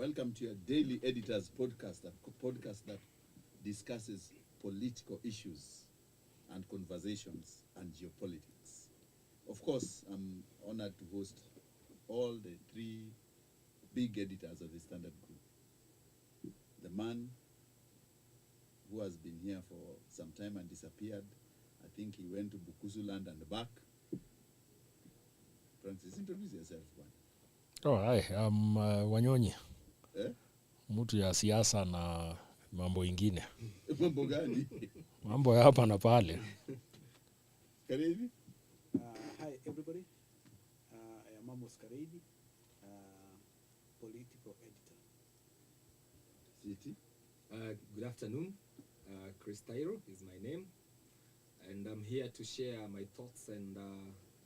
Welcome to your Daily Editors podcast, a podcast that discusses political issues and conversations and geopolitics. Of course, I'm honored to host all the three big editors of the Standard Group. The man who has been here for some time and disappeared. I think he went to Bukusu land and back. Francis, introduce yourself, man. Oh, hi, I'm Wanyonyi. Mtu ya siasa na mambo ingine. Mambo gani? Mambo ya hapa na pale. Kareithi? Hi everybody. I am Amos Kareithi, political editor. City? Good afternoon. Thairu is my name, and I'm here to share my thoughts and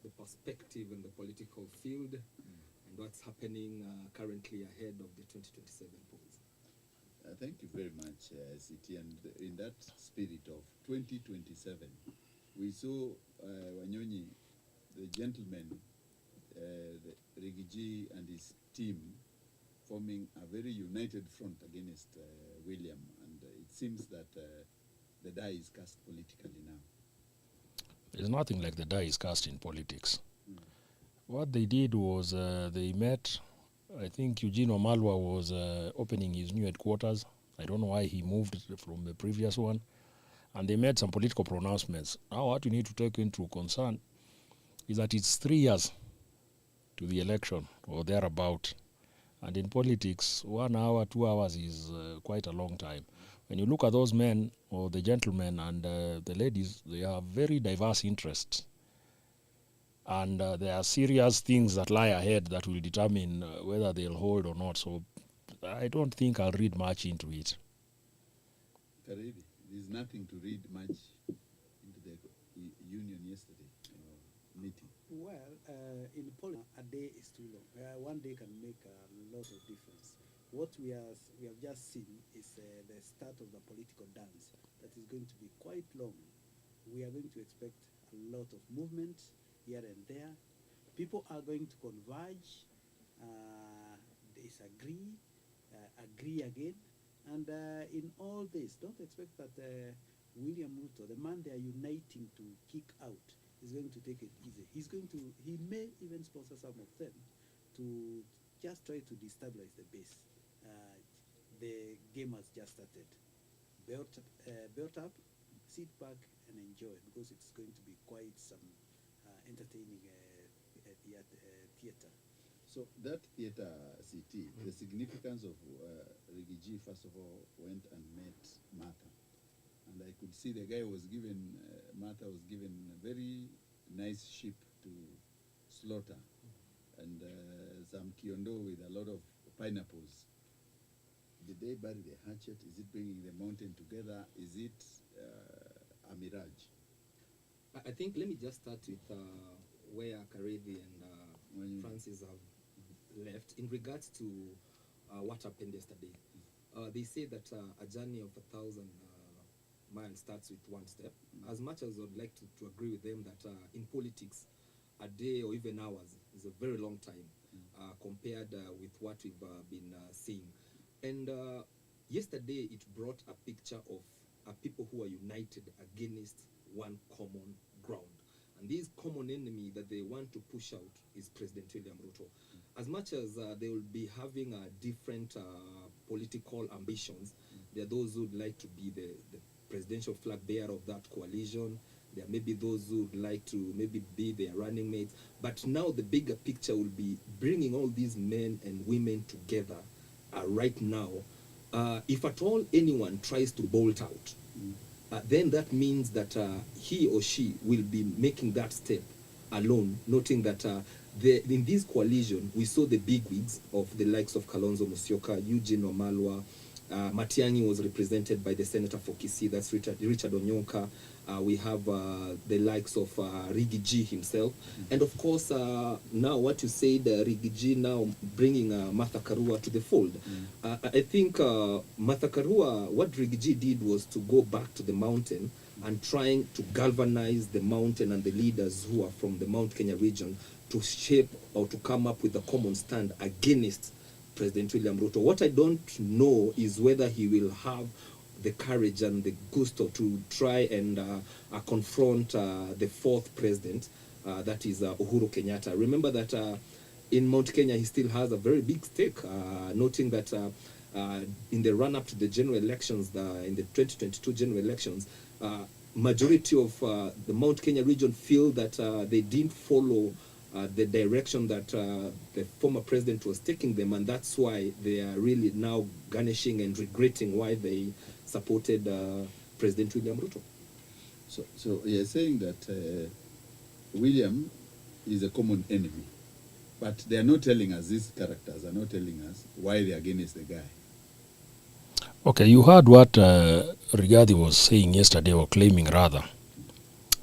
the perspective in the political field and what's happening currently ahead of the 2027 polls. Thank you very much, City. And in that spirit of 2027, we saw Wanyonyi, the gentleman, the Rigiji and his team forming a very united front against William, and it seems that the die is cast politically now. There's nothing like the die is cast in politics. What they did was they met. I think Eugene Wamalwa was opening his new headquarters. I don't know why he moved from the previous one. And they made some political pronouncements. Now what you need to take into concern is that it's 3 years to the election or thereabout. And in politics, 1 hour, 2 hours is quite a long time. When you look at those men or the gentlemen and the ladies, they have very diverse interests. And there are serious things that lie ahead that will determine whether they'll hold or not. So I don't think I'll read much into it. Kareithi, there's nothing to read much into the union yesterday meeting. Well, in politics, a day is too long. 1 day can make a lot of difference. What we have just seen is the start of the political dance that is going to be quite long. We are going to expect a lot of movement here and there. People are going to converge, disagree, agree again. And in all this, don't expect that William Ruto, the man they are uniting to kick out, is going to take it easy. He may even sponsor some of them to just try to destabilize the base. The game has just started. Built up, sit back and enjoy, because it's going to be quite some entertaining theater. So that theater, CT, the significance of Rigiji, first of all, went and met Martha. And I could see the guy was given, Martha was given a very nice sheep to slaughter. And some kiondo with a lot of pineapples. Did they bury the hatchet? Is it bringing the mountain together? Is it a mirage? I think let me just start with where Kareithi and Francis have left in regards to what happened yesterday. They say that a journey of 1,000 miles starts with one step. As much as I'd like to agree with them that in politics, a day or even hours is a very long time compared with what we've been seeing. And yesterday it brought a picture of people who are united against one common ground. And this common enemy that they want to push out is President William Ruto. As much as they will be having different political ambitions, there are those who would like to be the presidential flag bearer of that coalition. There may be those who would like to maybe be their running mates. But now the bigger picture will be bringing all these men and women together right now. If at all anyone tries to bolt out, then that means that he or she will be making that step alone, noting that in this coalition, we saw the bigwigs of the likes of Kalonzo Musyoka, Eugene Wamalwa, Matiang'i was represented by the Senator for Kisii, that's Richard Onyonka. We have the likes of Rigiji himself. And of course, now what you said, Rigiji now bringing Martha Karua to the fold. I think Martha Karua, what Rigiji did was to go back to the mountain and trying to galvanize the mountain and the leaders who are from the Mount Kenya region to shape or to come up with a common stand against President William Ruto. What I don't know is whether he will have the courage and the gusto to try and confront the fourth president, that is Uhuru Kenyatta. Remember that in Mount Kenya, he still has a very big stake, noting that in the run-up to the general elections, in the 2022 general elections, majority of the Mount Kenya region feel that they didn't follow the direction that the former president was taking them, and that's why they are really now garnishing and regretting why they supported President William Ruto. So you're saying that William is a common enemy, but they are not telling us, these characters are not telling us why they are against the guy. Okay, you heard what Rigathi was saying yesterday, or claiming rather,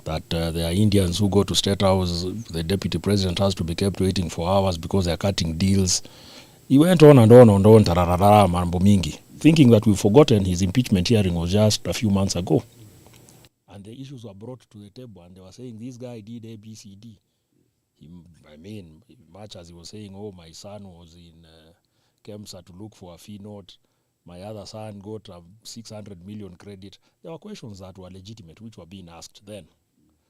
that there are Indians who go to State House, the deputy president has to be kept waiting for hours because they are cutting deals. He went on and on and on, tararara, mambo mingi, thinking that we've forgotten his impeachment hearing was just a few months ago. And the issues were brought to the table, and they were saying, this guy did A, B, C, D. I mean, much as he was saying, oh, my son was in KEMSA to look for a fee note, my other son got a 600 million credit. There were questions that were legitimate, which were being asked then.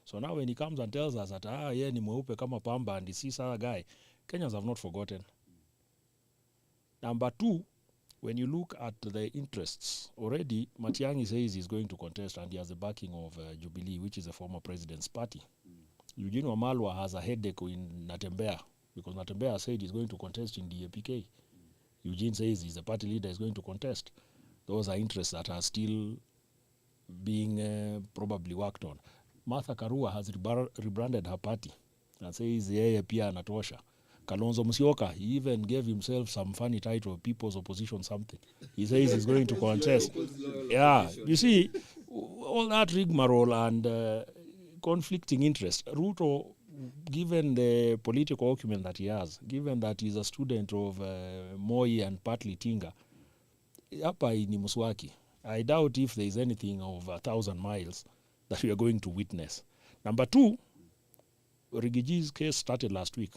So now when he comes and tells us that, yeah, ni mweupe kama pamba, and he sees other guy, Kenyans have not forgotten. Number two, when you look at the interests, already Matiang'i says he's going to contest, and he has the backing of Jubilee, which is the former president's party. Eugene Wamalwa has a headache in Natembea, because Natembea said he's going to contest in the APK. Eugene says he's the party leader, is going to contest. Those are interests that are still being probably worked on. Martha Karua has rebranded her party and says yeye pia anatosha. Kalonzo Musyoka, he even gave himself some funny title, People's Opposition something. He says he's going to contest. Yeah, you see, all that rigmarole and conflicting interest. Ruto, given the political acumen that he has, given that he's a student of Moi and partly Tinga, hapa ni Muswaki. I doubt if there is anything of 1,000 miles that we are going to witness. Number two, Rigiji's case started last week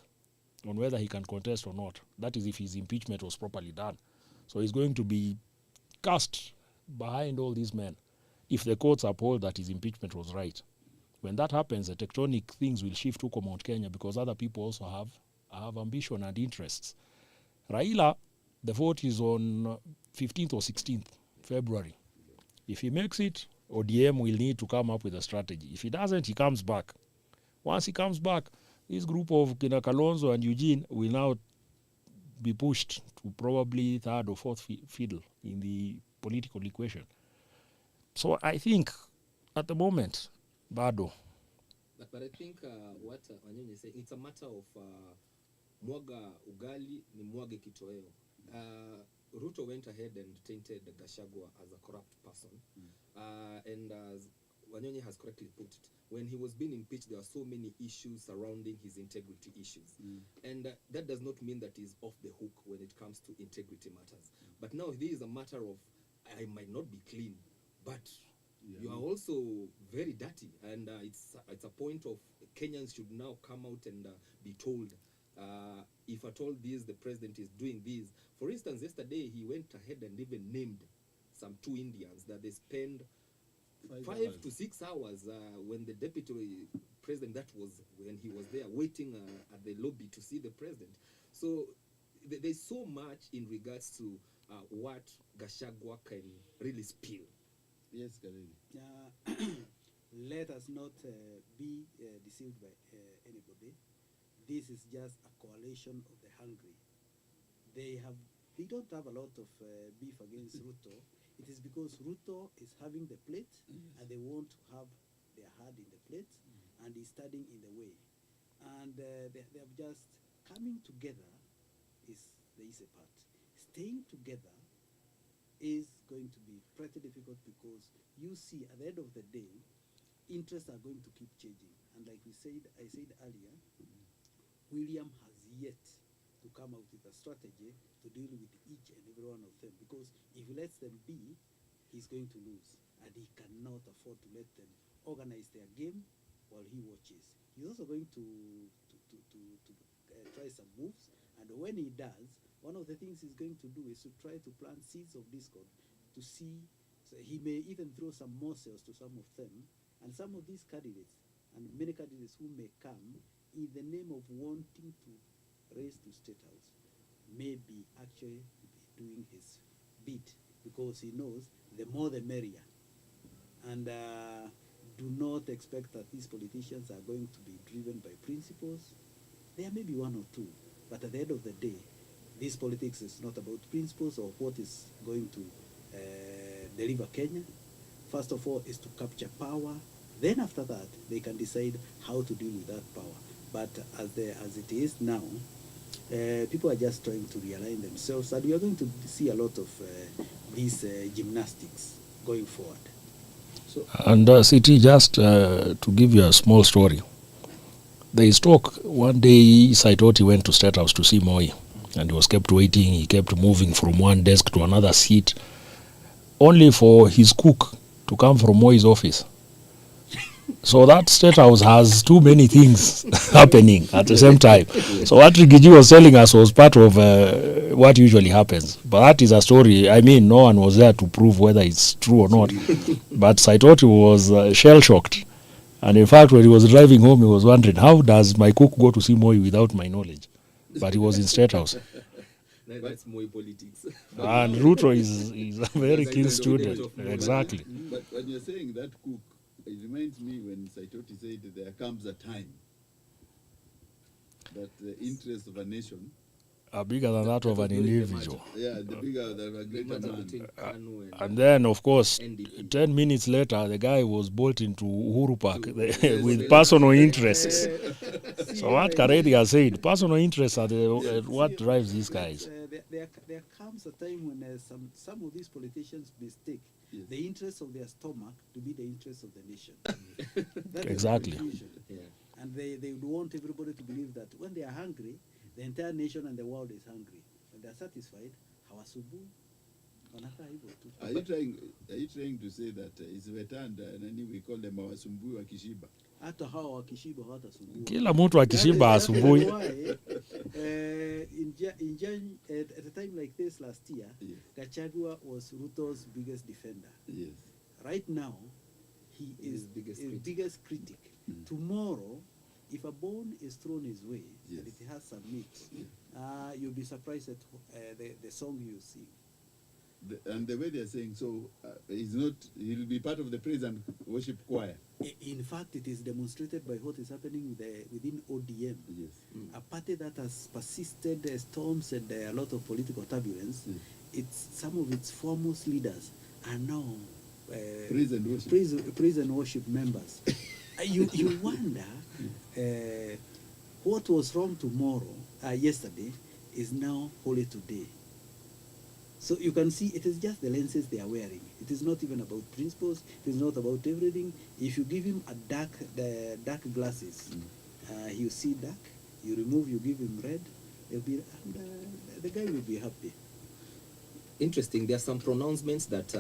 on whether he can contest or not. That is if his impeachment was properly done. So he's going to be cast behind all these men if the courts uphold that his impeachment was right. When that happens, the tectonic things will shift to Mount Kenya, because other people also have ambition and interests. Raila, the vote is on 15th or 16th February. If he makes it, ODM will need to come up with a strategy. If he doesn't, he comes back. Once he comes back, this group of Kina Kalonzo and Eugene will now be pushed to probably third or fourth fiddle in the political equation. So I think at the moment, bado. But I think what Wanyonyi is saying, it's a matter of mwaga ugali ni mwage kitoweo. Ruto went ahead and tainted Gachagua as a corrupt person. And as Wanyonyi has correctly put it, when he was being impeached, there were so many issues surrounding his integrity issues. And that does not mean that he's off the hook when it comes to integrity matters. But now this is a matter of, I might not be clean, but you are also very dirty. And it's a point of Kenyans should now come out and be told, if at all this, the president is doing this. For instance, yesterday he went ahead and even named some 2 Indians that they spend 5 to 6 hours when the deputy president, that was when he was there waiting at the lobby to see the president. So there's so much in regards to what Gachagua can really spill. Yes, Kareithi. Let us not be deceived by anybody. This is just a coalition of the hungry. They don't have a lot of beef against Ruto. It is because Ruto is having the plate, and they want to have their hand in the plate, and he's standing in the way. And they have just coming together is the easy part. Staying together is going to be pretty difficult, because you see at the end of the day, interests are going to keep changing. And like I said earlier, William has yet to come out with a strategy to deal with each and every one of them, because if he lets them be, he's going to lose, and he cannot afford to let them organize their game while he watches. He's also going to try some moves, and And when he does, one of the things he's going to do is to try to plant seeds of discord to see, so he may even throw some morsels to some of them, and some of these candidates, and many candidates who may come in the name of wanting to raise to State House, may be actually doing his bit, because he knows the more the merrier. And do not expect that these politicians are going to be driven by principles. There may be one or two, but at the end of the day, this politics is not about principles or what is going to deliver Kenya. First of all is to capture power. Then after that, they can decide how to deal with that power. But as it is now, people are just trying to realign themselves, and we are going to see a lot of these gymnastics going forward. So, And CT, just to give you a small story, there is talk one day Saitoti went to State House to see Moi, and he was kept waiting. He kept moving from one desk to another seat, only for his cook to come from Moi's office. So that State House has too many things happening at the same time. So what Rigiji was telling us was part of what usually happens. But that is a story. I mean, no one was there to prove whether it's true or not. But Saitoti was shell-shocked. And in fact, when he was driving home, he was wondering, how does my cook go to see Moi without my knowledge? But he was in State House. That's Moi politics. And Ruto is a very keen student. Exactly. But when you're saying that cook, it reminds me when Saitoti said that there comes a time that the interests of a nation are bigger than that of an individual. Yeah, the bigger the greater man. And then, of course, 10 minutes later, the guy was bolting to Uhuru Park with personal interests. So what Kareithi has said, personal interests are what drives these guys. There comes a time when some of these politicians mistake the interests of their stomach to be the interests of the nation. Exactly. Yeah. And they would want everybody to believe that when they are hungry, the entire nation and the world is hungry. When they are satisfied, hawasubu. Are you trying to say that it's returned and we call them hawasumbui wakishiba? Hata hawa wakishiba hawatasumbua. Kila mtu akishiba asumbui. At a time like this last year, yes, Gachagua was Ruto's biggest defender. Yes. Right now, he is his biggest critic. Tomorrow, if a bone is thrown his way, yes, and it has some meat, you'll be surprised at the song you sing. And the way they are saying, so he'll be part of the praise and worship choir. In fact, it is demonstrated by what is happening within ODM. Yes. A party that has persisted storms and a lot of political turbulence. Yes. Some of its foremost leaders are now praise and worship members. You wonder what was wrong yesterday is now holy today. So you can see it is just the lenses they are wearing. It is not even about principles. It is not about everything. If you give him the dark glasses, he'll see dark. You remove, you give him red, the guy will be happy. Interesting. There are some pronouncements that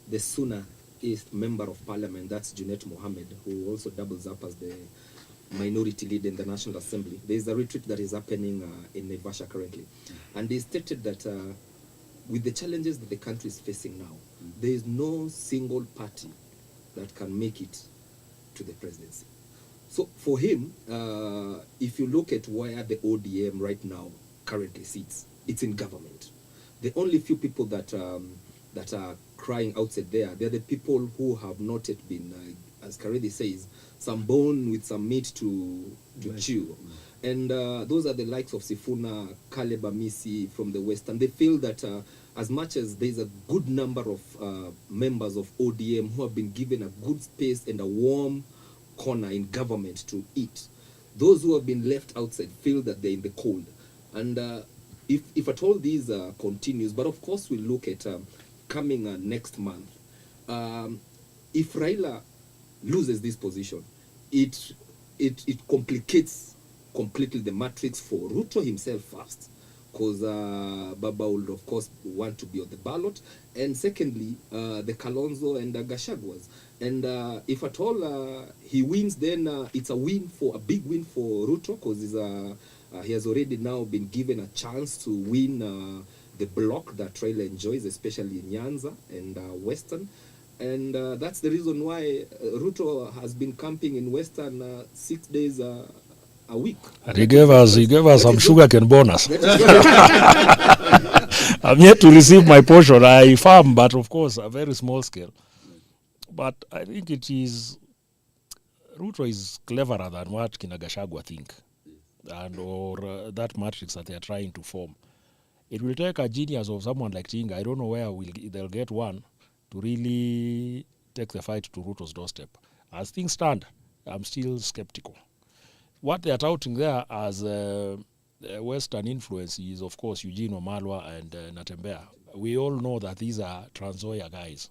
the Suna East Member of Parliament, that's Junet Mohammed, who also doubles up as the minority leader in the National Assembly. There is a retreat that is happening in Naivasha currently. And they stated that with the challenges that the country is facing now, there is no single party that can make it to the presidency. So for him, if you look at where the ODM right now currently sits, it's in government. The only few people that are crying outside there, they're the people who have not yet been, as Kareithi says, some bone with some meat to chew. And those are the likes of Sifuna, Caleb Amisi from the West. And they feel that as much as there's a good number of members of ODM who have been given a good space and a warm corner in government to eat, those who have been left outside feel that they're in the cold. And if at all these continues, but of course we'll look at coming next month, if Raila loses this position, it complicates completely the matrix for Ruto himself first, because Baba would of course want to be on the ballot, and secondly the Kalonzo and Gachagwas. And if at all he wins, then it's a big win for Ruto, because he's He has already now been given a chance to win the block that Raila enjoys, especially in Nyanza and Western. And that's the reason why Ruto has been camping in Western 6 days a week. And he gave us some sugarcane bonus. I'm yet to receive my portion. I farm, but of course, a very small scale. But I think Ruto is cleverer than what Kinagashagwa think, or that matrix that they are trying to form. It will take a genius of someone like Chinga. I don't know where they'll get one to really take the fight to Ruto's doorstep. As things stand, I'm still skeptical. What they are touting there as Western influence is, of course, Eugene Wamalwa and Natembeya. We all know that these are Trans Nzoia guys,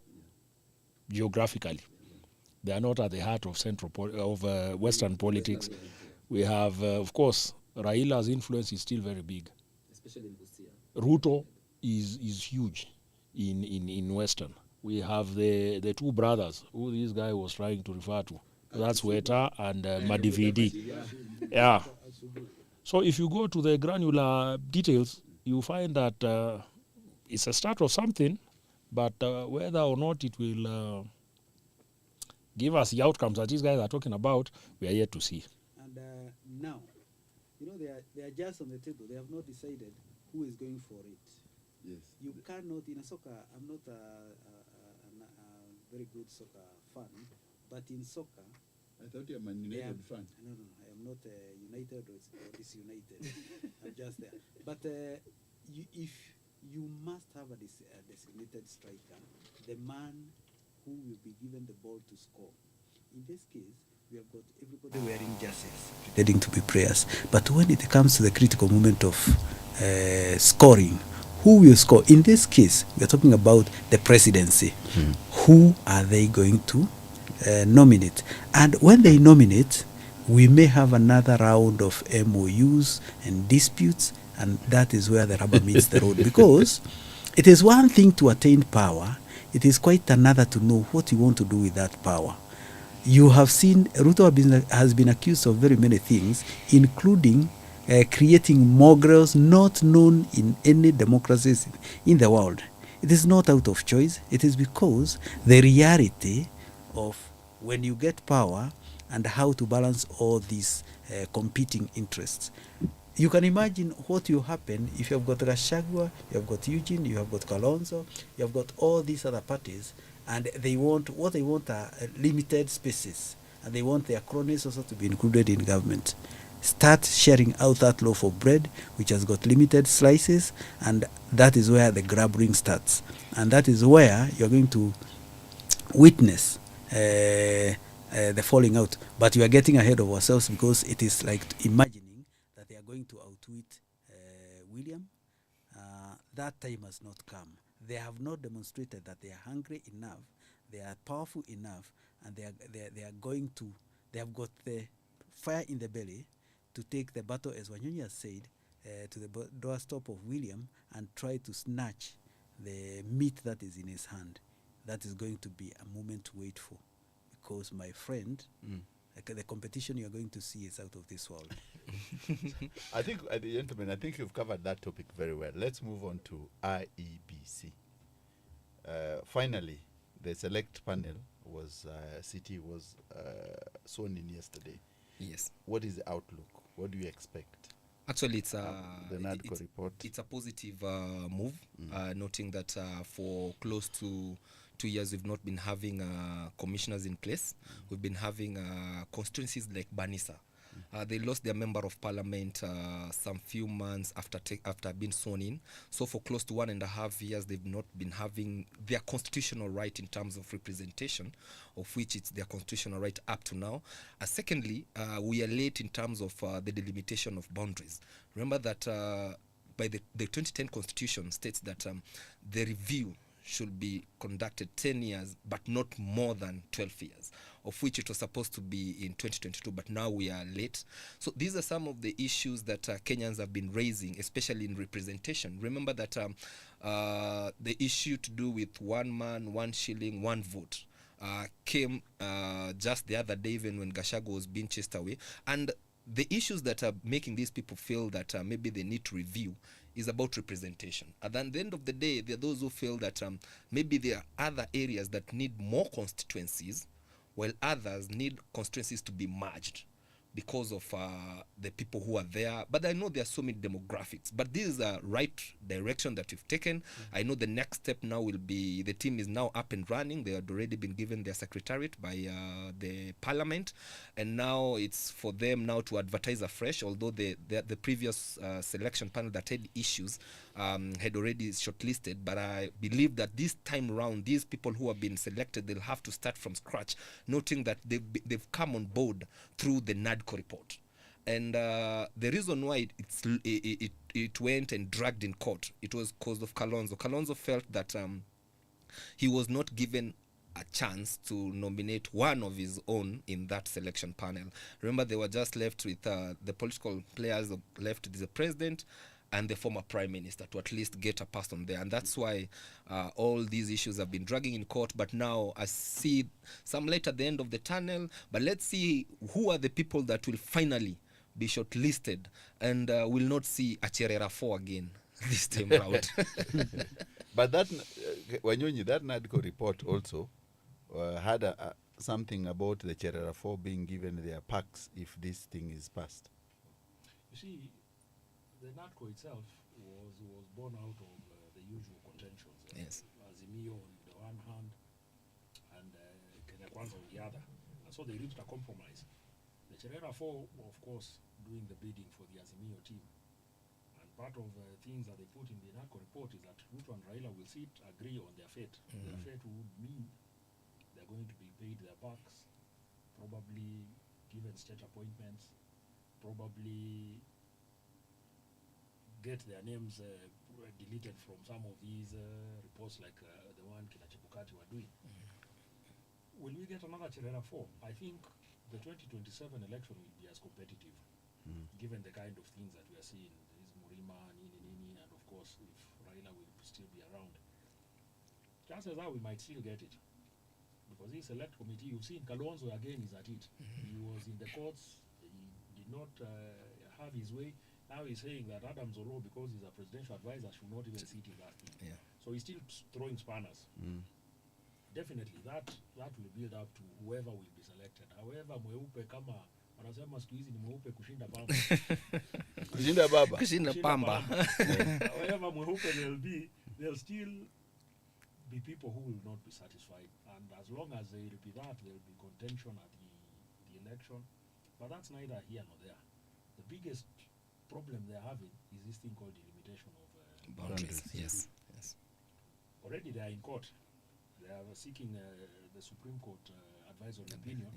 geographically. They are not at the heart of Western politics. We have, of course, Raila's influence is still very big. Especially in Busia. Ruto is huge in Western. We have the two brothers who this guy was trying to refer to. That's Weta and Madividi. Yeah. So if you go to the granular details, you find that it's a start of something, but whether or not it will give us the outcomes that these guys are talking about, we are yet to see. And now, they are just on the table. They have not decided who is going for it. Yes. You cannot, in a soccer, I'm not a very good soccer fan, but in soccer, I thought you were a United fan. No, I am not United or disunited. I'm just there. But if you must have a designated striker, the man who will be given the ball to score. In this case, we have got everybody wearing jerseys, pretending to be players. But when it comes to the critical moment of scoring, who will score? In this case, we are talking about the presidency. Who are they going to nominate? And when they nominate, we may have another round of MOUs and disputes, and that is where the rubber meets the road. Because it is one thing to attain power, it is quite another to know what you want to do with that power. You have seen Ruto has been accused of very many things, including creating mongrels not known in any democracies in the world. It is not out of choice. It is because the reality of when you get power and how to balance all these competing interests. You can imagine what will happen if you have got Gachagua, you have got Eugene, you have got Kalonzo, you have got all these other parties, and they want are limited spaces, and they want their cronies also to be included in government. Start sharing out that loaf of bread, which has got limited slices, and that is where the grabbing starts. And that is where you're going to witness the falling out. But we are getting ahead of ourselves because it is like imagining that they are going to outwit William. That time has not come. They have not demonstrated that they are hungry enough, they are powerful enough, and they have got the fire in the belly to take the battle, as Wanyonyi has said, to the doorstep of William and try to snatch the meat that is in his hand. That is going to be a moment to wait for, because my friend, the competition you are going to see is out of this world. I think, gentlemen, I think you've covered that topic very well. Let's move on to IEBC. Finally, the select panel was sworn in yesterday. Yes. What is the outlook? What do you expect? Actually, it's the NADCO report. It's a positive move, noting that for close to 2 years we've not been having commissioners in place. We've been having constituencies like Banisa. They lost their member of parliament some few months after being sworn in. So for close to 1.5 years, they've not been having their constitutional right in terms of representation, of which it's their constitutional right up to now. Secondly, we are late in terms of the delimitation of boundaries. Remember that by the 2010 constitution states that the review should be conducted 10 years, but not more than 12 years, of which it was supposed to be in 2022, but now we are late. So these are some of the issues that Kenyans have been raising, especially in representation. Remember that the issue to do with 1 man, 1 shilling, 1 vote came just the other day, even when Gachagua was being chased away. And the issues that are making these people feel that maybe they need to review is about representation. At the end of the day, there are those who feel that maybe there are other areas that need more constituencies, while others need constituencies to be merged because of the people who are there. But I know there are so many demographics. But this is a right direction that we've taken. I know the next step now will be, the team is now up and running. They had already been given their secretariat by the parliament. And now it's for them now to advertise afresh, although the previous selection panel that had issues had already shortlisted. But I believe that this time around, these people who have been selected, they'll have to start from scratch, noting that they've come on board through the NADCO report. And the reason why it went and dragged in court, it was because of Kalonzo. Kalonzo felt that he was not given a chance to nominate one of his own in that selection panel. Remember, they were just left with the political players left the president and the former prime minister to at least get a person there. And that's why all these issues have been dragging in court. But now I see some light at the end of the tunnel. But let's see who are the people that will finally be shortlisted and will not see a Cherera 4 again this time around. But that, Wanyonyi, that NADCO report also had something about the Cherera 4 being given their packs if this thing is passed. You see, the NADCO itself was born out of the usual contentions. Yes. Azimio on the one hand and Kenya Kwanza on the other. And so they reached a compromise. The Cherera 4, of course, doing the bidding for the Azimio team. And part of the things that they put in the NADCO report is that Ruto and Raila will sit, agree on their fate. Their fate would mean they're going to be paid their bucks, probably given state appointments, probably get their names deleted from some of these reports like the one Kina Chebukati were doing. Will we get another Cherera 4? I think the 2027 election will be as competitive, given the kind of things that we are seeing. There is Murima, Nini, and of course, if Raila will still be around. Chances are we might still get it. Because this select committee, you've seen Kalonzo again is at it. He was in the courts, he did not have his way. Now he's saying that Adam Zolo, because he's a presidential advisor, should not even sit in that thing. Yeah. So he's still throwing spanners. Definitely, that will build up to whoever will be selected. However, mweupe kama wanasema siku hizi ni mweupe kushinda baba. Kushinda baba. Kushinda pamba. However mweupe there'll still be people who will not be satisfied. And as long as they repeat that, there will be contention at the election. But that's neither here nor there. The biggest problem they're having is this thing called delimitation of boundaries. Yes. Already they are in court. They are seeking the Supreme Court advisory opinion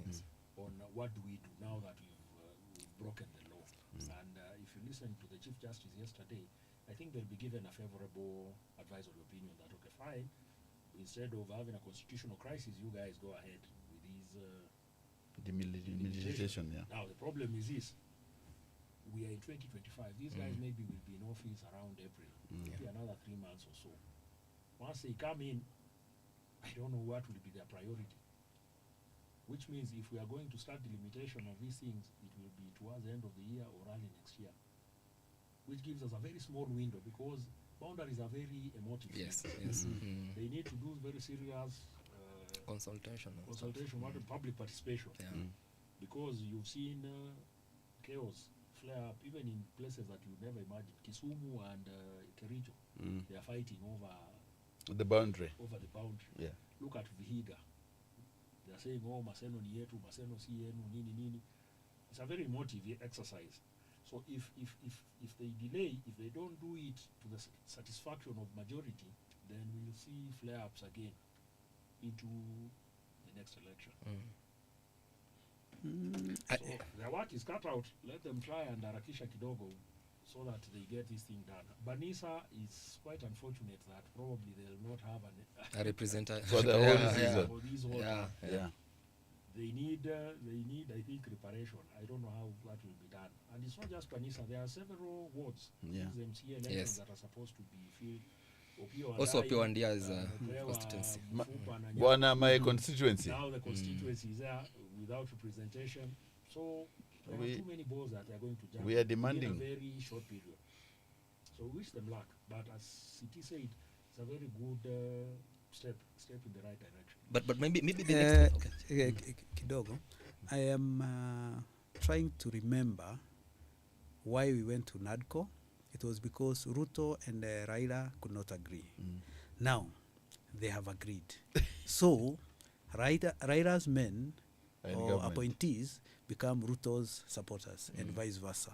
on what do we do now that we've broken the law. And if you listen to the Chief Justice yesterday, I think they'll be given a favorable advisory opinion that, okay, fine, instead of having a constitutional crisis, you guys go ahead with these delimitation. Yeah. Now the problem is this. We are in 2025. These guys maybe will be in office around April, maybe another 3 months or so. Once they come in, I don't know what will be their priority. Which means if we are going to start delimitation of these things, it will be towards the end of the year or early next year. Which gives us a very small window because boundaries are very emotive. Yes. They need to do very serious consultation, public participation. Yeah. Because you've seen chaos flare up even in places that you never imagined. Kisumu and Kericho, they are fighting over the boundary. Yeah. Look at Vihiga. They are saying, oh, Maseno ni yetu, Maseno si yenu, nini. It's a very emotive exercise. So if they delay, if they don't do it to the satisfaction of majority, then we'll see flare-ups again into the next election. So their work is cut out. Let them try and harakisha kidogo so that they get this thing done. Banisa is quite unfortunate that probably they'll not have a representative for the whole season. For this whole yeah. They need, I think, reparation. I don't know how that will be done. And it's not just Banisa. There are several wards, these MCA elections that are supposed to be filled. Also, Opio and Dia's constituency. My constituency. Now the constituency is there without representation. So There are too many balls that they are going to jump we are demanding in a very short period. So we wish them luck. But as City said, it's a very good step in the right direction. But maybe the next Kidogo, I am trying to remember why we went to NADCO. It was because Ruto and Raila could not agree. Now, they have agreed. So, Raila's men And or government. appointees become Ruto's supporters and vice versa.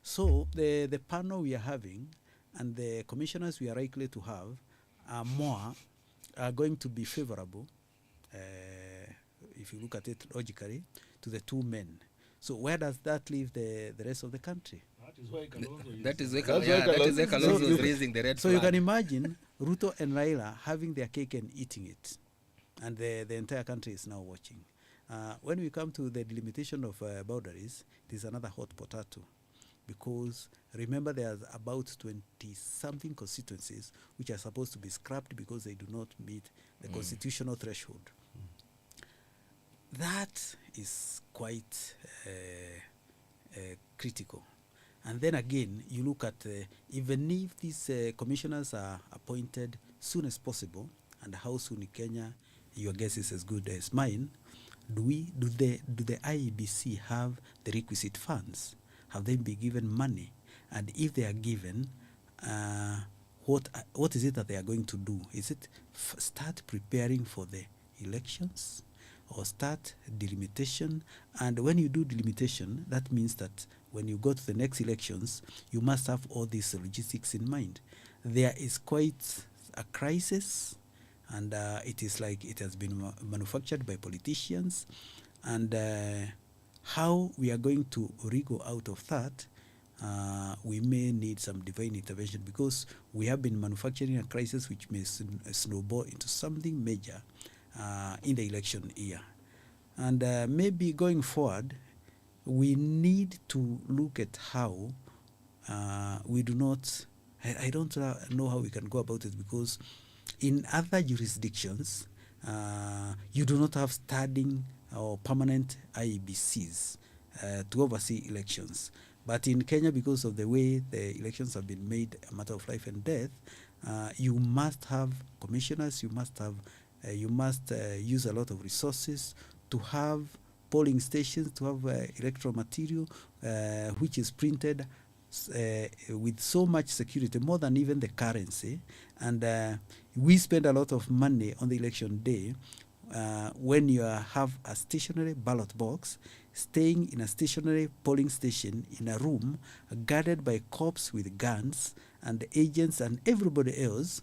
So, the panel we are having and the commissioners we are likely to have are going to be favorable, if you look at it logically, to the two men. So where does that leave the rest of the country? That is why Kalonzo is raising the red So flag. you can imagine Ruto and Raila having their cake and eating it, and the entire country is now watching. When we come to the delimitation of boundaries, it is another hot potato, because remember there's about 20-something constituencies which are supposed to be scrapped because they do not meet the constitutional threshold. That is quite critical. And then again, you look at even if these commissioners are appointed soon as possible, and how soon in Kenya, your guess is as good as mine. Do the IEBC have the requisite funds? Have they been given money? And if they are given, what is it that they are going to do? Is it start preparing for the elections, or start delimitation? And when you do delimitation, that means that when you go to the next elections, you must have all these logistics in mind. There is quite a crisis, and it is like it has been manufactured by politicians. And how we are going to wriggle out of that, we may need some divine intervention, because we have been manufacturing a crisis which may snowball into something major in the election year. And maybe going forward, we need to look at how we do not, I don't know how we can go about it, because in other jurisdictions, you do not have standing or permanent IEBCs to oversee elections. But in Kenya, because of the way the elections have been made a matter of life and death, you must have commissioners, you must use a lot of resources to have polling stations, to have electoral material which is printed with so much security, more than even the currency. And we spend a lot of money on the election day when you have a stationary ballot box, staying in a stationary polling station in a room guarded by cops with guns and agents and everybody else.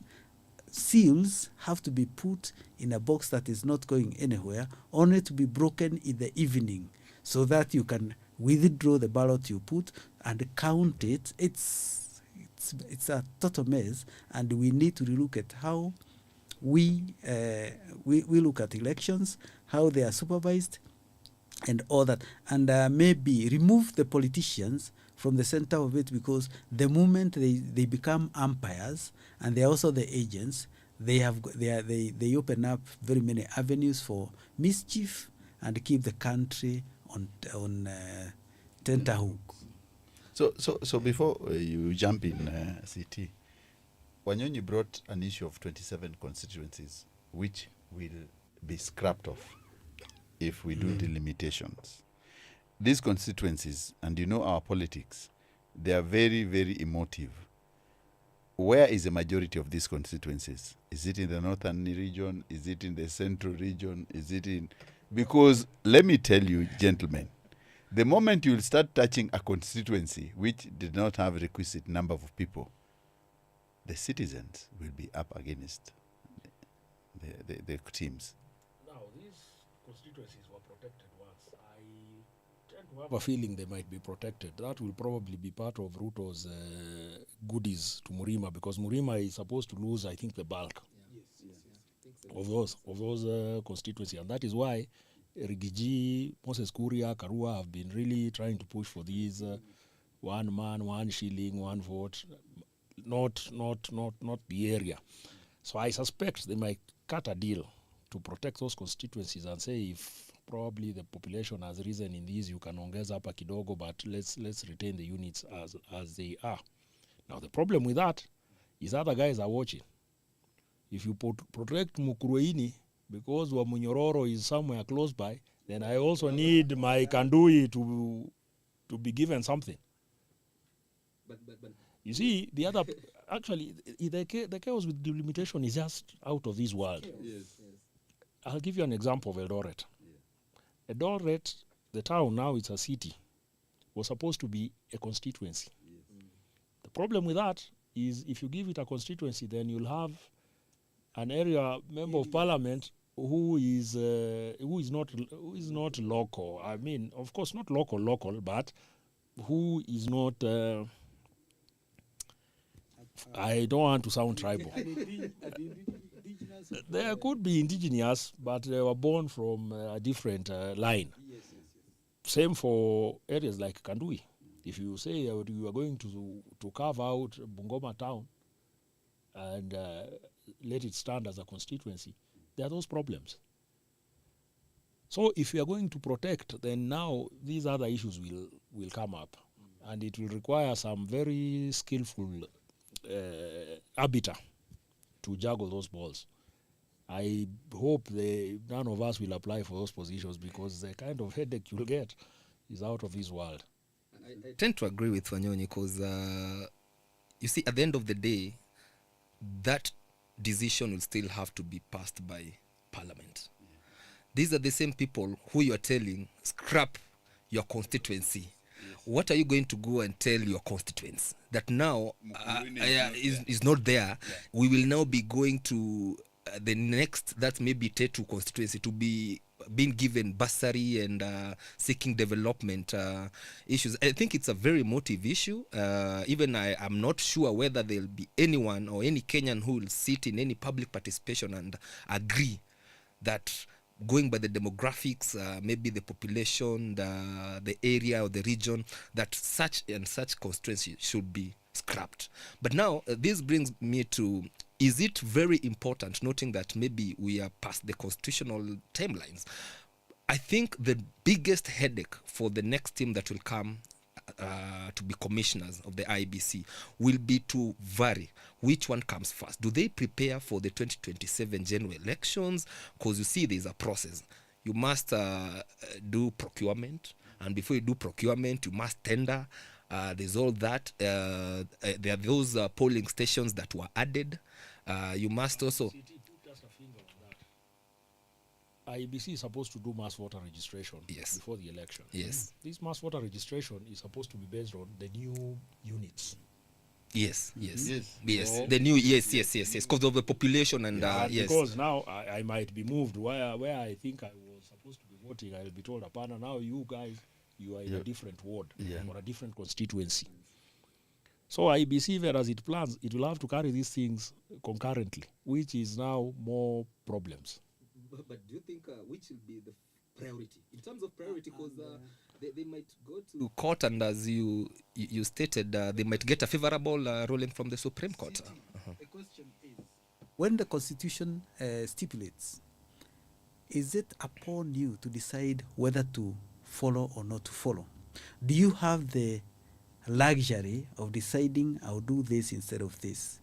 Seals have to be put in a box that is not going anywhere, only to be broken in the evening, so that you can withdraw the ballot you put and count it. It's a total mess, and we need to relook at how we look at elections, how they are supervised, and all that, and maybe remove the politicians from the center of it, because the moment they become umpires and they're also the agents, they open up very many avenues for mischief and keep the country on tenterhook. So before you jump in, CT, Wanyonyi brought an issue of 27 constituencies, which will be scrapped off if we do delimitations. These constituencies, and you know our politics, they are very, very emotive. Where is the majority of these constituencies? Is it in the northern region? Is it in the central region? Is it in... Because let me tell you, gentlemen, the moment you will start touching a constituency which did not have a requisite number of people, the citizens will be up against the teams. Now, these constituencies were protected once. I tend to have a feeling they might be protected. That will probably be part of Ruto's goodies to Murima, because Murima is supposed to lose, I think, the bulk of those constituencies. And that is why Rigiji, Moses Kuria, Karua have been really trying to push for these 1 man, 1 shilling, 1 vote, not the area. So I suspect they might cut a deal to protect those constituencies and say if probably the population has risen in these, you can ongeza hapa kidogo, but let's retain the units as they are. Now the problem with that is other guys are watching. If you protect Mukurweini because Wamunyororo is somewhere close by, then I also need my Kandui to be given something. But you see, the other actually the chaos with delimitation is just out of this world. Yes. I'll give you an example of Eldoret. Yeah. Eldoret, the town now, it's a city, was supposed to be a constituency. Yes. The problem with that is if you give it a constituency, then you'll have an area member of parliament who is not local. I mean, of course, not local, but who is not. I don't want to sound tribal. There could be indigenous, but they were born from a different line. Yes. Same for areas like Kandui. If you say you are going to carve out Bungoma town and let it stand as a constituency, there are those problems. So if you are going to protect, then now these other issues will come up, and it will require some very skillful arbiter to juggle those balls. I hope none of us will apply for those positions, because the kind of headache you'll get is out of this world. I tend to agree with Wanyonyi because, you see, at the end of the day, that decision will still have to be passed by Parliament. Yeah. These are the same people who you are telling, scrap your constituency. Yes. What are you going to go and tell your constituents? That now is not there. Yeah. We will now be going to the next, that may be Tetu constituency, to be being given bursary and seeking development issues. I think it's a very emotive issue. Even I'm not sure whether there'll be anyone or any Kenyan who will sit in any public participation and agree that, going by the demographics, maybe the population, the area or the region, that such and such constituency should be scrapped. But now this brings me to, is it very important, noting that maybe we are past the constitutional timelines? I think the biggest headache for the next team that will come to be commissioners of the IEBC will be to vary which one comes first. Do they prepare for the 2027 general elections? Because you see, there's a process. You must do procurement, and before you do procurement, you must tender. There's all that. There are those polling stations that were added. You must also... IEBC is supposed to do mass voter registration before the election. Yes. This mass voter registration is supposed to be based on the new units. Yes. So the new, yes, because of the population and yes. Because now I might be moved where I think I was supposed to be voting. I'll be told, Apana, now you guys, you are in a different ward or a different constituency. So IEBC, whereas it plans, it will have to carry these things concurrently, which is now more problems. But do you think which will be the priority in terms of priority? Because they might go to court, and as you stated, they might get a favorable ruling from the Supreme Court. The question is, when the Constitution stipulates, is it upon you to decide whether to follow or not to follow? Do you have the luxury of deciding, I'll do this instead of this?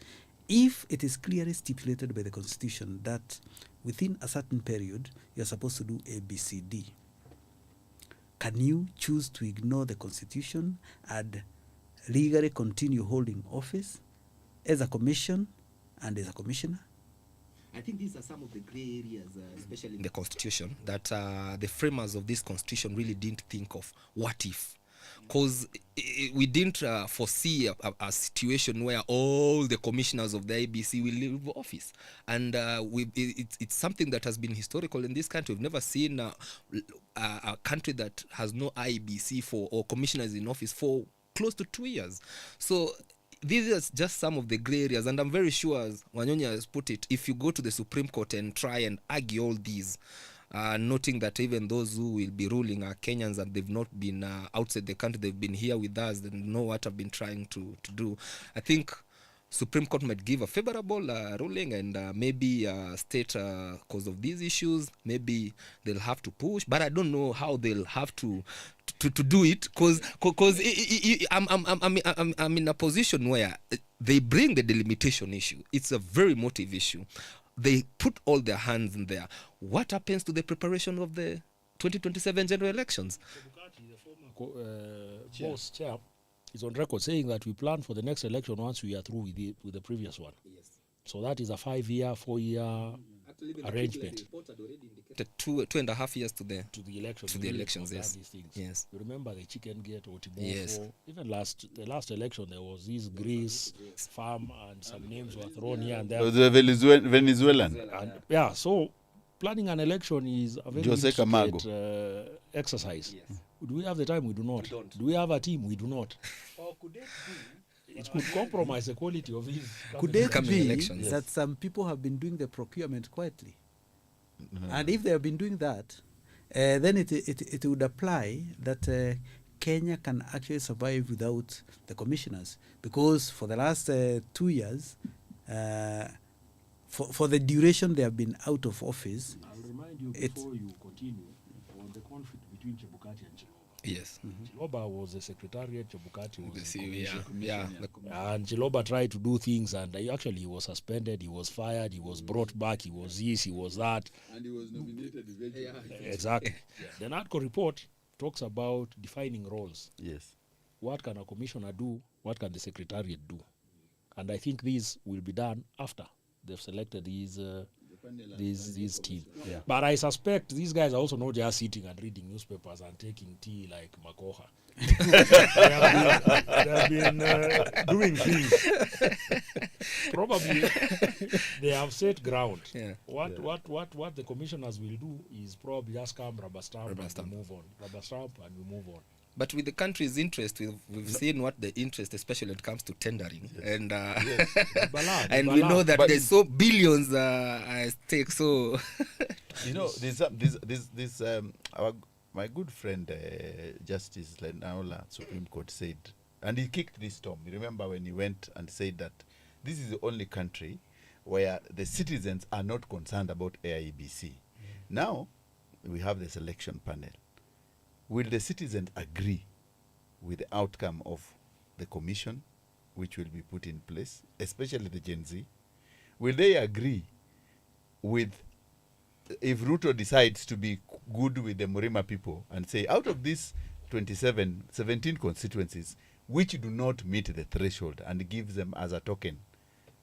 If it is clearly stipulated by the Constitution that within a certain period you're supposed to do A, B, C, D, can you choose to ignore the Constitution and legally continue holding office as a commission and as a commissioner? I think these are some of the gray areas, especially in the Constitution, that the framers of this Constitution really didn't think of what if. Because we didn't foresee a situation where all the commissioners of the IEBC will leave office. And it's something that has been historical in this country. We've never seen a country that has no IEBC or commissioners in office for close to 2 years. So these are just some of the gray areas. And I'm very sure, as Wanyonyi has put it, if you go to the Supreme Court and try and argue all these, noting that even those who will be ruling are Kenyans and they've not been outside the country, they've been here with us and know what I've been trying to do. I think Supreme Court might give a favorable ruling, and maybe state, because of these issues, maybe they'll have to push. But I don't know how they'll have to do it, because I'm in a position where they bring the delimitation issue. It's a very emotive issue. They put all their hands in there. What happens to the preparation of the 2027 general elections? The former boss chair is on record saying that we plan for the next election once we are through with the previous one. Yes. So that is a 5-year, 4-year arrangement. The 2.5 years to the elections. To the elections, yes. Yes. You remember the chicken gate, Otieno. Yes. Even the last election, there was this Greece farm, and some names were thrown here and there. The Venezuelan. And, yeah, so planning an election is a very intricate exercise. Yes. Do we have the time? We do not. Do we have a team? We do not. Or could it be? It could compromise the quality of these. Could it be elections? that some people have been doing the procurement quietly? And if they have been doing that, then it would apply that Kenya can actually survive without the commissioners, because for the last 2 years, for the duration they have been out of office. I'll remind you before you continue on the conflict between Chebukati and Chiloba. Yes. Chiloba was the secretariat, Chebukati was the commission. Yeah. And Chiloba tried to do things, and actually he was suspended, he was fired, he was brought back, he was this, he was that. And he was nominated eventually. Yeah. Exactly. The NADCO report talks about defining roles. Yes. What can a commissioner do? What can the secretariat do? And I think these will be done after they've selected these team. Yeah. But I suspect these guys are also not just sitting and reading newspapers and taking tea like Makoha. they have been doing things. Probably they have set ground. Yeah. What the commissioners will do is probably just come rubber stamp and move on. Rubber stamp and we move on. But with the country's interest, we've seen what the interest, especially when it comes to tendering, and and we know that there's so billions at stake. So my good friend Justice Lenaola Supreme Court said, and he kicked this storm. You remember when he went and said that this is the only country where the citizens are not concerned about IEBC. Now we have the selection panel. Will the citizens agree with the outcome of the commission, which will be put in place, especially the Gen Z? Will they agree with, if Ruto decides to be good with the Murima people and say, out of these 17 constituencies, which do not meet the threshold, and give them as a token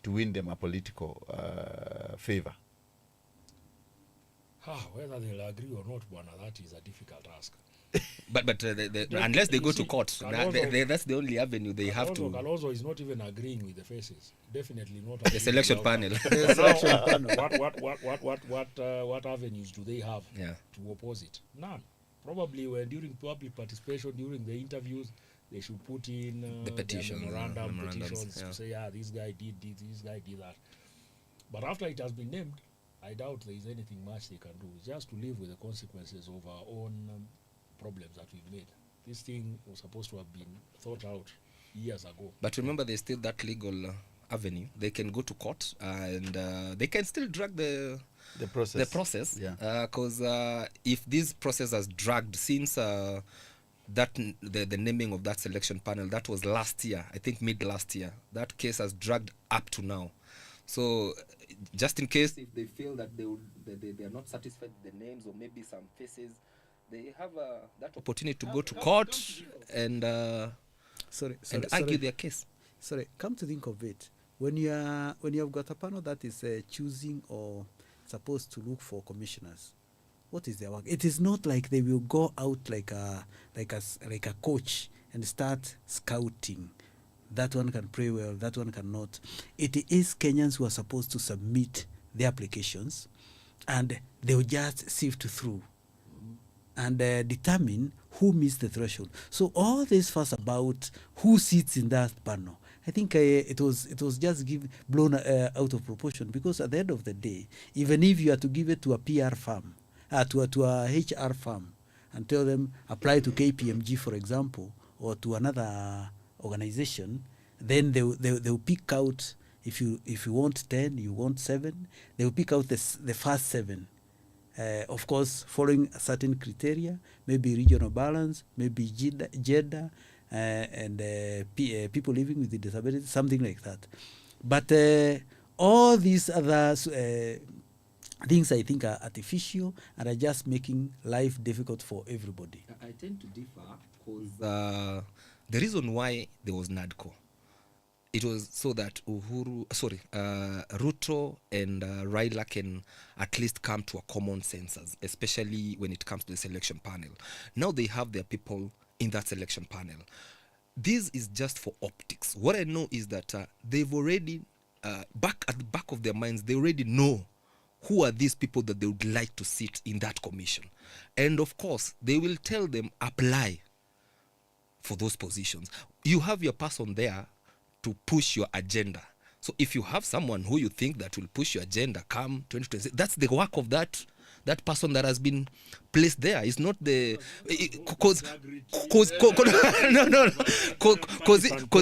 to win them a political favor? Whether they'll agree or not, that is a difficult task. But unless they go to court, that's the only avenue they have to. Kalonzo is not even agreeing with the faces. Definitely not. The selection panel. What avenues do they have to oppose it? None. Probably when during public participation, during the interviews, they should put in the petitions to say, this guy did this, this guy did that. But after it has been named, I doubt there is anything much they can do. It's just to live with the consequences of our own problems that we've made. This thing was supposed to have been thought out years ago. But remember, there's still that legal avenue. They can go to court, and they can still drag the process. Because if this process has dragged since the naming of that selection panel, that was last year, I think mid last year, that case has dragged up to now. So just in case if they feel that they are not satisfied with the names or maybe some faces, they have that opportunity to go to court and argue their case. Sorry, come to think of it, when you have got a panel that is choosing or supposed to look for commissioners, what is their work? It is not like they will go out like a coach and start scouting. That one can pray well, that one cannot. It is Kenyans who are supposed to submit their applications, and they will just sift through and determine who meets the threshold. So all this fuss about who sits in that panel, I think it was just blown out of proportion, because at the end of the day, even if you are to give it to a PR firm, to a HR firm, and tell them apply to KPMG, for example, or to another organization, then they'll pick out, if you want 10, you want 7, they'll pick out the first 7. Of course, following a certain criteria, maybe regional balance, maybe gender, and people living with disabilities, something like that. But all these other things, I think, are artificial and are just making life difficult for everybody. I tend to differ because the reason why there was NADCO, it was so that Ruto and Raila can at least come to a common census, especially when it comes to the selection panel. Now they have their people in that selection panel. This is just for optics. What I know is that they've already, back at the back of their minds, they already know who are these people that they would like to sit in that commission. And of course, they will tell them, apply for those positions. You have your person there to push your agenda. So if you have someone who you think that will push your agenda come 2020, that's the work of that person that has been placed there. It's not the because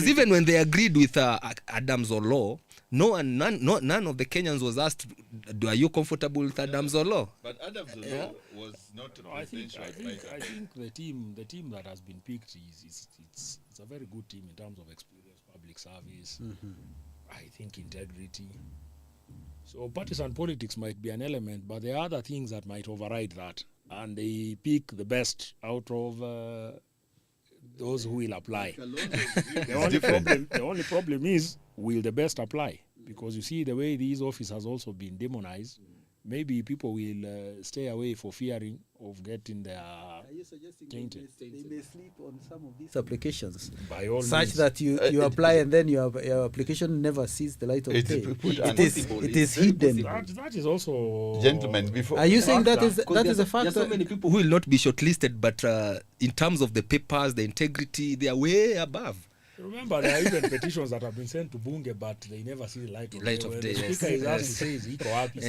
even when they agreed with Adams Olo, none of the Kenyans was asked, are you comfortable with Adams Olo? But Adams Olo was not I think the team that has been picked is a very good team in terms of experience, public service, I think integrity. So partisan politics might be an element, but there are other things that might override that, and they pick the best out of those who will apply. The only problem is, will the best apply? Because you see the way these offices has also been demonized. Maybe people will stay away for fearing of getting their tainted. They may sleep on some of these applications, by all such means. that you apply and then your application never sees the light of day. It is hidden. That is also... Gentlemen, before... Are you saying that is a factor? There are so many people who will not be shortlisted, but in terms of the papers, the integrity, they are way above. Remember, there are even petitions that have been sent to Bunge, but they never see the light of day. The speaker is asked to say, is eco happy?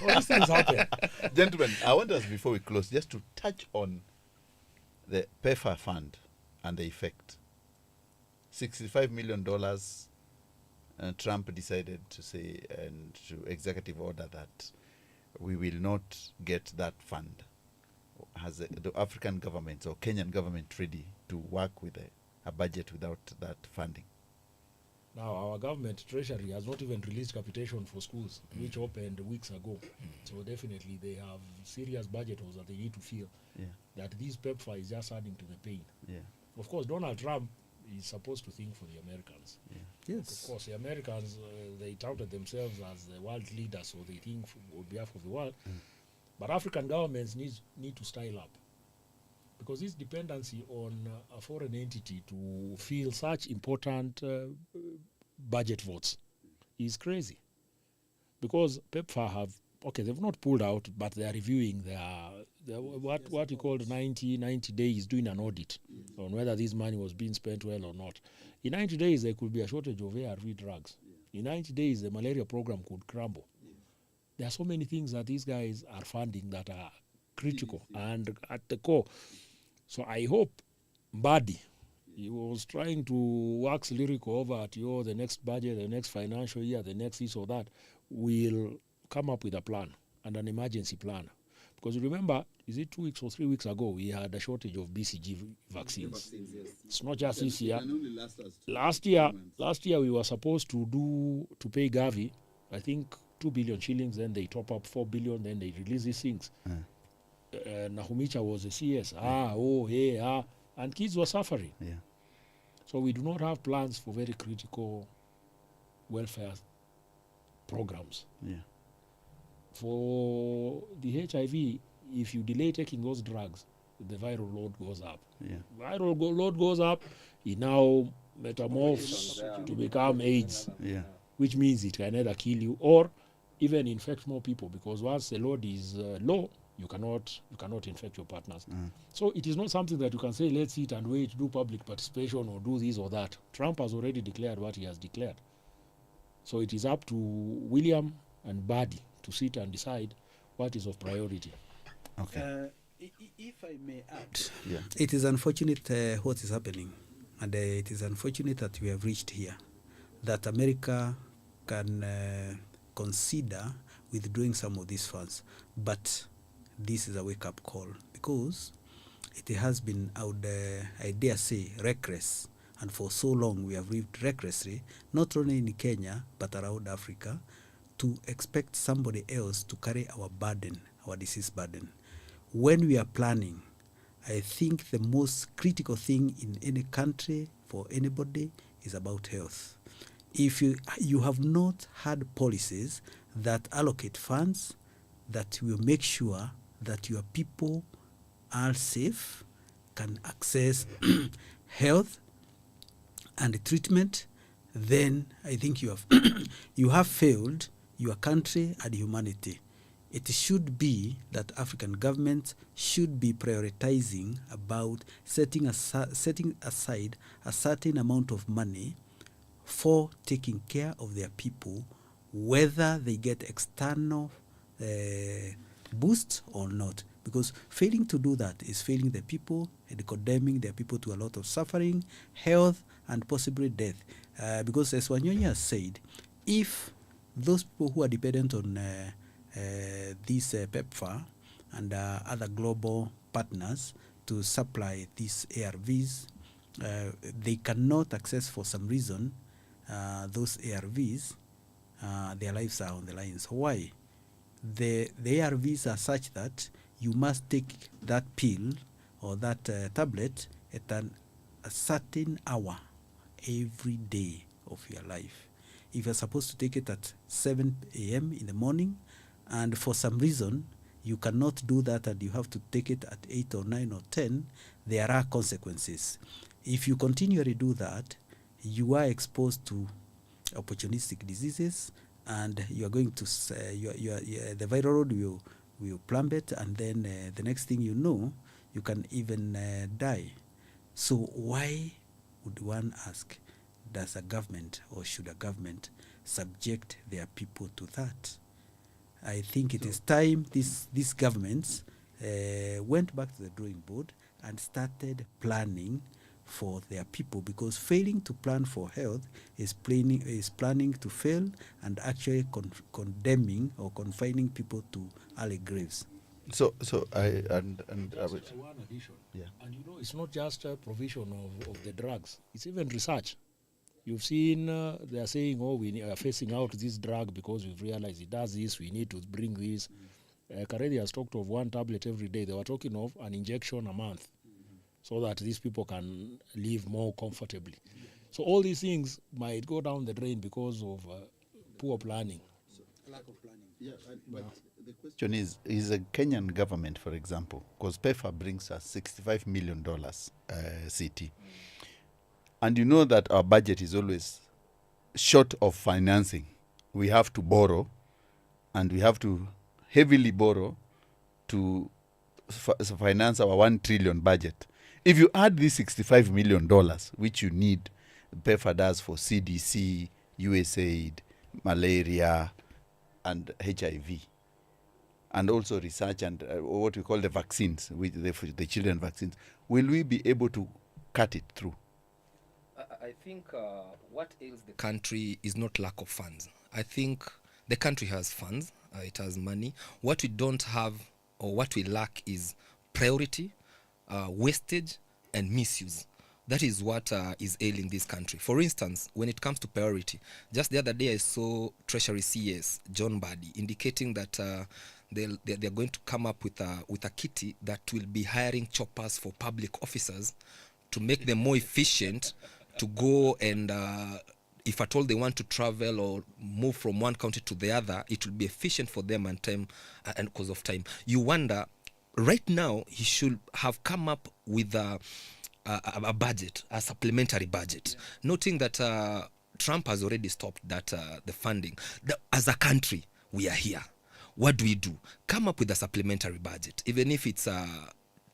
All these things happen. Gentlemen, I want us, before we close, just to touch on the PEPFAR fund and the effect. $65 million, Trump decided to say, and to executive order, that we will not get that fund. Has the African government or Kenyan government ready to work with a budget without that funding? Now, our government treasury has not even released capitation for schools, which opened weeks ago. So definitely they have serious budget holes that they need to fill. That this PEPFAR is just adding to the pain. Of course, Donald Trump is supposed to think for the Americans. Yes. Of course, the Americans, they touted themselves as the world leaders, so they think on behalf of the world. But African governments need to style up. Because this dependency on a foreign entity to fill such important budget votes is crazy. Because PEPFAR they've not pulled out, but they are reviewing what you call 90 days, doing an audit on whether this money was being spent well or not. In 90 days, there could be a shortage of ARV drugs. In 90 days, the malaria program could crumble. There are so many things that these guys are funding that are critical and at the core. So I hope Mbadi, he was trying to wax lyrical over at the next budget, the next financial year, the next this or that, will come up with a plan and an emergency plan. Because you remember, is it 2 weeks or 3 weeks ago, we had a shortage of BCG vaccines. It's not just this year. Last year we were supposed to pay Gavi, I think 2 billion shillings, then they top up 4 billion, then they release these things. Nahumicha was a CS. And kids were suffering. So we do not have plans for very critical welfare programs. For the HIV, if you delay taking those drugs, the viral load goes up. Viral load goes up, it now metamorphs to become AIDS, which means it can either kill you or even infect more people, because once the load is low, you cannot infect your partners. So it is not something that you can say, let's sit and wait, do public participation or do this or that. Trump has already declared what he has declared. So it is up to William and Buddy to sit and decide what is of priority. If I may add, it is unfortunate what is happening. and it is unfortunate that we have reached here, that America can consider withdrawing some of these funds. But this is a wake-up call, because it has been, I dare say, reckless. And for so long we have lived recklessly, not only in Kenya, but around Africa, to expect somebody else to carry our burden, our disease burden. When we are planning, I think the most critical thing in any country for anybody is about health. If you have not had policies that allocate funds that will make sure that your people are safe, can access health and treatment, then I think you have you have failed your country and humanity. It should be that African governments should be prioritizing about setting aside a certain amount of money for taking care of their people, whether they get external boost or not. Because failing to do that is failing the people and condemning their people to a lot of suffering, health, and possibly death. Because as Wanyonyi has said, if those people who are dependent on these PEPFAR and other global partners to supply these ARVs, they cannot access for some reason those ARVs, their lives are on the line. So why? The ARVs are such that you must take that pill or that tablet at a certain hour every day of your life. If you're supposed to take it at 7 a.m. in the morning, and for some reason you cannot do that and you have to take it at 8 or 9 or 10, there are consequences. If you continually do that, you are exposed to opportunistic diseases, and you are going to the viral load will plummet, and then the next thing you know, you can even die. So why would one ask, does a government or should a government subject their people to that? I think it is time these governments went back to the drawing board and started planning for their people, because failing to plan for health is planning to fail and actually condemning or confining people to early graves. So I and I Just would, one addition. yeah. And you know, it's not just a provision of the drugs. It's even research. You've seen they are saying, oh, we are phasing out this drug because we've realized it does this, we need to bring this. Kareithi has talked of one tablet every day. They were talking of an injection a month so that these people can live more comfortably. So all these things might go down the drain because of poor planning. Lack of planning. Yeah, but the question is a Kenyan government, for example, because PEPFAR brings us $65 million CT. And you know that our budget is always short of financing. We have to borrow, and we have to heavily borrow to finance our 1 trillion budget. If you add this $65 million, which you need, PEPFAR does for CDC, USAID, malaria, and HIV, and also research and what we call the vaccines, the children vaccines, will we be able to cut it through? I think what ails the country is not lack of funds. I think the country has funds, it has money. What we don't have or what we lack is priority, wastage, and misuse. That is what is ailing this country. For instance, when it comes to priority, just the other day I saw Treasury CS John Badi indicating that they're going to come up with a kitty that will be hiring choppers for public officers to make them more efficient to go and if at all they want to travel or move from one county to the other, it will be efficient for them and time and because of time. You wonder, right now he should have come up with a budget, a supplementary budget, noting that Trump has already stopped that the funding. As a country, we are here. What do we do? Come up with a supplementary budget, even if it's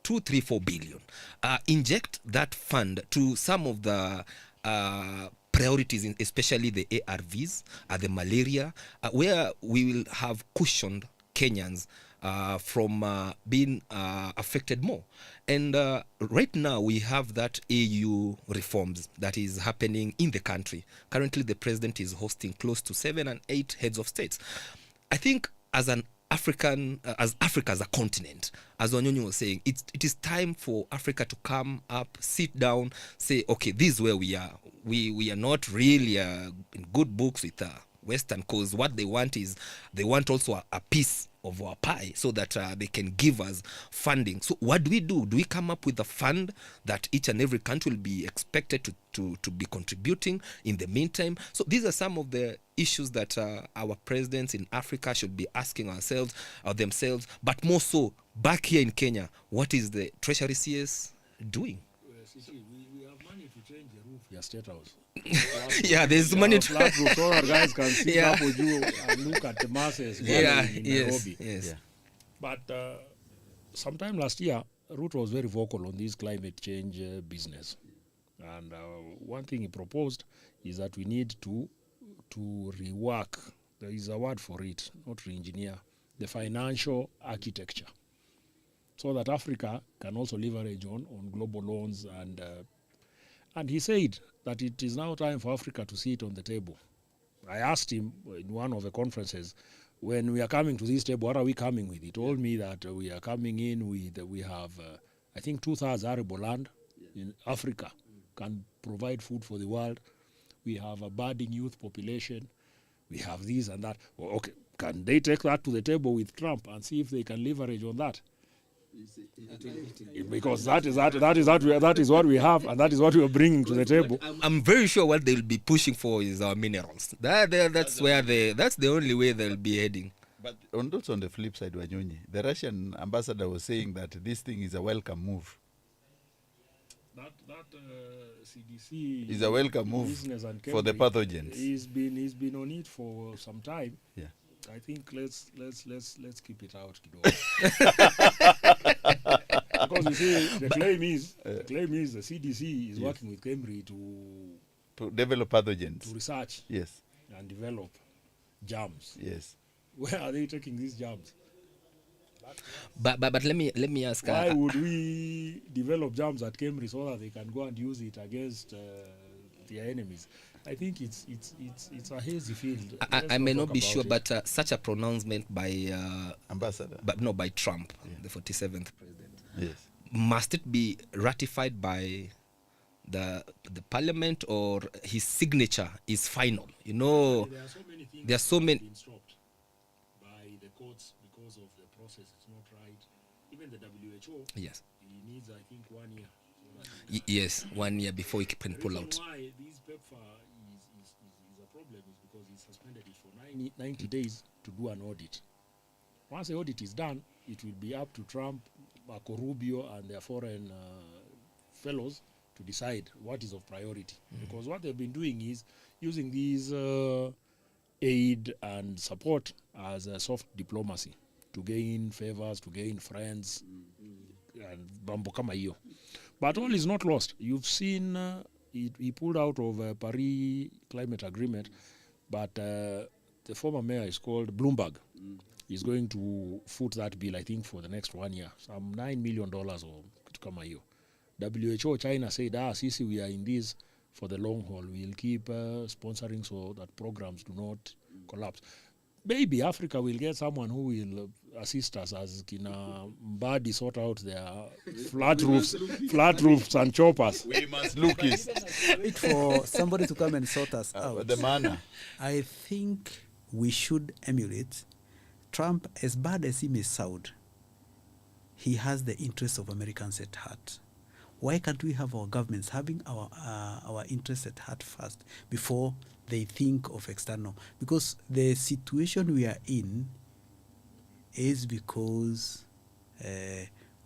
2, 3, 4 billion. Inject that fund to some of the priorities, especially the ARVs, the malaria, where we will have cushioned Kenyans from being affected more. And right now we have that AU reforms that is happening in the country. Currently the president is hosting close to 7 and 8 heads of states. I think as an African, as Africa as a continent, as Wanyonyi was saying, it is time for Africa to come up, sit down, say, okay, this is where we are. We are not really in good books with Western, because what they want is they want also a piece of our pie so that they can give us funding. So what do? Do we come up with a fund that each and every country will be expected to be contributing in the meantime? So these are some of the issues that our presidents in Africa should be asking ourselves or themselves, but more so back here in Kenya, what is the Treasury CS doing? We have money to change the roof, your state house. Yeah, there's money to flat roof, so our guys can sit up with you and look at the masses in Nairobi. Yes. Yeah. But sometime last year, Ruto was very vocal on this climate change business. And one thing he proposed is that we need to rework, there is a word for it, not re-engineer, the financial architecture, so that Africa can also leverage on global loans. And he said that it is now time for Africa to sit on the table. I asked him in one of the conferences, when we are coming to this table, what are we coming with? He told me that we are coming in with, we have, I think 2/3 arable land in Africa, can provide food for the world. We have a budding youth population. We have this and that. Well, okay, can they take that to the table with Trump and see if they can leverage on that? Because that is what we have, and that is what we are bringing to the table. I'm very sure what they'll be pushing for is our minerals. That's the only way they'll be heading. But also on the flip side, Wanyonyi, the Russian ambassador was saying that this thing is a welcome move. That CDC is a welcome move for the pathogens. He's been on it for some time. Yeah. I think let's keep it out. Because you see, the claim is the CDC is working with Cambridge to develop pathogens, to research, yes, and develop germs. Yes. Where are they taking these germs? But let me ask. Why would we develop germs at Cambridge so that they can go and use it against their enemies? I think it's a hazy field. I may not be sure, but such a pronouncement by ambassador, but no, by Trump, the 47th president. Yes. Must it be ratified by the parliament, or his signature is final? You know, there are so many things. There are so many. Been stopped by the courts because of the process. It's not right. Even the WHO. Yes. He needs, I think, 1 year. Yes, 1 year before he can pull out. Why this PEPFAR is a problem is because he suspended it for 90 days to do an audit. Once the audit is done, it will be up to Trump, Marco Rubio, and their foreign fellows to decide what is of priority. Because what they've been doing is using these aid and support as a soft diplomacy to gain favors, to gain friends, and bambo kama hiyo. But all is not lost. You've seen he pulled out of Paris climate agreement, but the former mayor is called Bloomberg. He's going to foot that bill, I think, for the next 1 year. Some $9 million or kitu kama hiyo. WHO, China said, sisi, we are in this for the long haul. We'll keep sponsoring so that programs do not collapse. Maybe Africa will get someone who will assist us as Kina Mbadi sort out their flat roofs and choppers. We must look it. Wait for somebody to come and sort us out. The manner. I think we should emulate Trump. As bad as he may sound, he has the interests of Americans at heart. Why can't we have our governments having our interests at heart first before they think of external? Because the situation we are in is because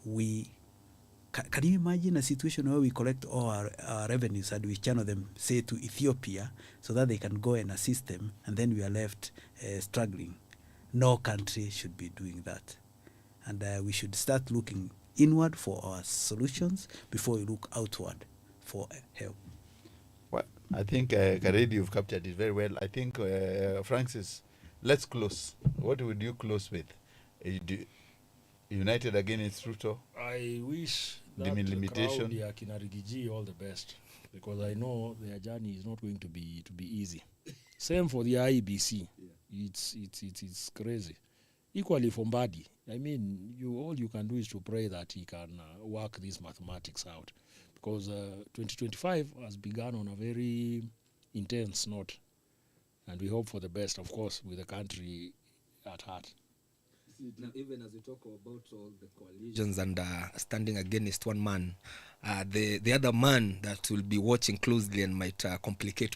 we... Can you imagine a situation where we collect all our revenues and we channel them, say, to Ethiopia so that they can go and assist them, and then we are left struggling? No country should be doing that. And we should start looking inward for our solutions before we look outward for help. Well, I think, Kareithi, you've captured it very well. I think, Francis, let's close. What would you close with? United against Ruto. I wish that Delimitation. crowd ya kina Rigiji all the best, because I know their journey is not going to be easy. Same for the IEBC. Yeah. It's crazy. Equally for Mbadi. I mean, all you can do is to pray that he can work these mathematics out, because 2025 has begun on a very intense note, and we hope for the best, of course, with the country at heart. Now, even as we talk about all the coalitions and standing against one man, the other man that will be watching closely and might complicate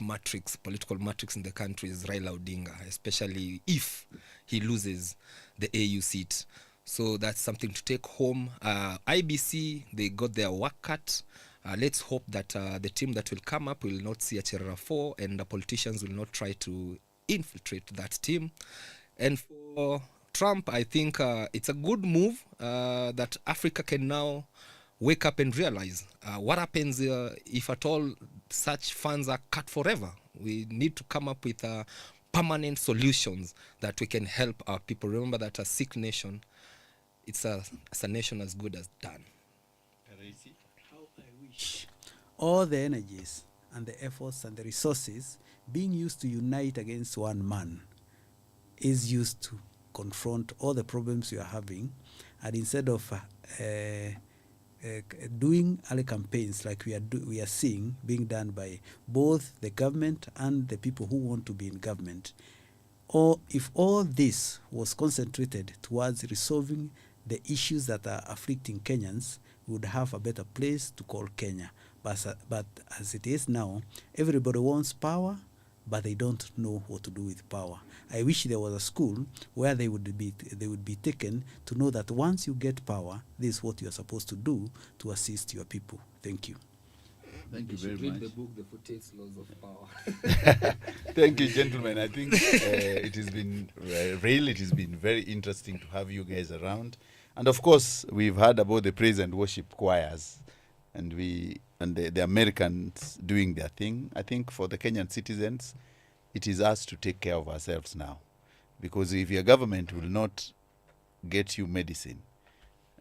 political matrix in the country is Raila Odinga, especially if he loses the AU seat. So that's something to take home. IBC, they got their work cut. Let's hope that the team that will come up will not see a Cherera 4, and the politicians will not try to infiltrate that team. And for Trump, I think it's a good move that Africa can now wake up and realize what happens if at all such funds are cut forever. We need to come up with permanent solutions that we can help our people. Remember that a sick nation, it's a nation as good as done. How I wish all the energies and the efforts and the resources being used to unite against one man is used to confront all the problems you are having, and instead of doing early campaigns like we are seeing being done by both the government and the people who want to be in government, or if all this was concentrated towards resolving the issues that are afflicting Kenyans, we would have a better place to call Kenya. But as it is now, everybody wants power, but they don't know what to do with power. I wish there was a school where they would be taken to know that once you get power, this is what you are supposed to do to assist your people. Thank you. Thank you very much. Read the book, The 48 Laws of Power. Thank you, gentlemen. I think it has been it has been very interesting to have you guys around. And of course, we've heard about the praise and worship choirs, and the Americans doing their thing. I think for the Kenyan citizens, it is us to take care of ourselves now, because if your government will not get you medicine,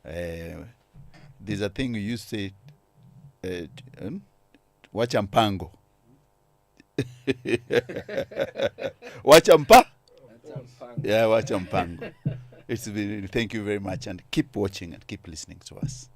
there's a thing we used to say, wacha mpango. Wacha mpa? Yeah, wacha mpango. Thank you very much, and keep watching and keep listening to us.